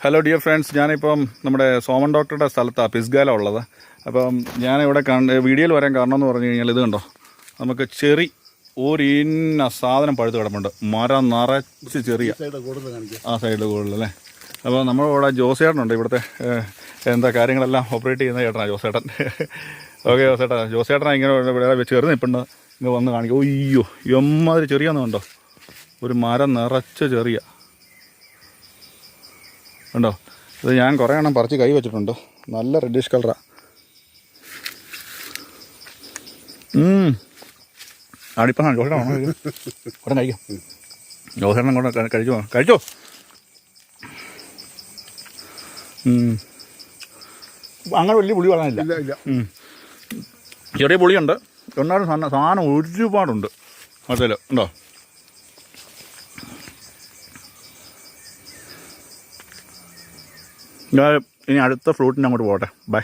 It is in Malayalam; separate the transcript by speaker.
Speaker 1: ഹലോ ഡിയർ ഫ്രണ്ട്സ്, ഞാനിപ്പം നമ്മുടെ സോമൻ ഡോക്ടറുടെ സ്ഥലത്താണ് പിസ്ഗാല ഉള്ളത്. അപ്പം ഞാനിവിടെ വീഡിയോയിൽ വരാൻ കാരണം എന്ന് പറഞ്ഞു കഴിഞ്ഞാൽ ഇത് കണ്ടോ, നമുക്ക് ചെറി ഒരു ഇന്ന സാധനം പഴുത്ത് കിടപ്പുണ്ട്. മരം നിറച്ച് ചെറിയ ആ സൈഡിൽ കൂടുതലല്ലേ. അപ്പോൾ നമ്മളിവിടെ ജോസേട്ടനുണ്ട്, ഇവിടുത്തെ എന്താ കാര്യങ്ങളെല്ലാം ഓപ്പറേറ്റ് ചെയ്യുന്ന ചേട്ടനാണ് ജോസേട്ടൻ. ഓക്കെ ജോസേട്ടനാണ് ഇങ്ങനെ ചെറുത് നിൽപ്പുണ്ട്. ഇങ്ങനെ വന്ന് കാണിക്കും. ഒയ്യോ എമ്മാതിരി ചെറിയാന്ന് കണ്ടോ, ഒരു മരം നിറച്ച് ചെറിയ ഉണ്ടോ. ഇത് ഞാൻ കുറേ എണ്ണം പറിച്ച് കൈ വെച്ചിട്ടുണ്ട്. നല്ല റെഡിഷ് കളറാണ്. ആടിപ്പം ജോസേട്ടൻ ഉടൻ കഴിക്കും. ജോസേട്ടൻ കൊണ്ട് കഴിച്ചോ. അങ്ങനെ വലിയ പുളി വളരാനില്ല. ചെറിയ പുളിയുണ്ട്, എന്നാലും സാധനം ഒരുപാടുണ്ട്. അതിൽ ഉണ്ടോ. ഞാൻ ഇനി അടുത്ത ഫ്രൂട്ടിന് അങ്ങോട്ട് പോകട്ടെ. ബൈ.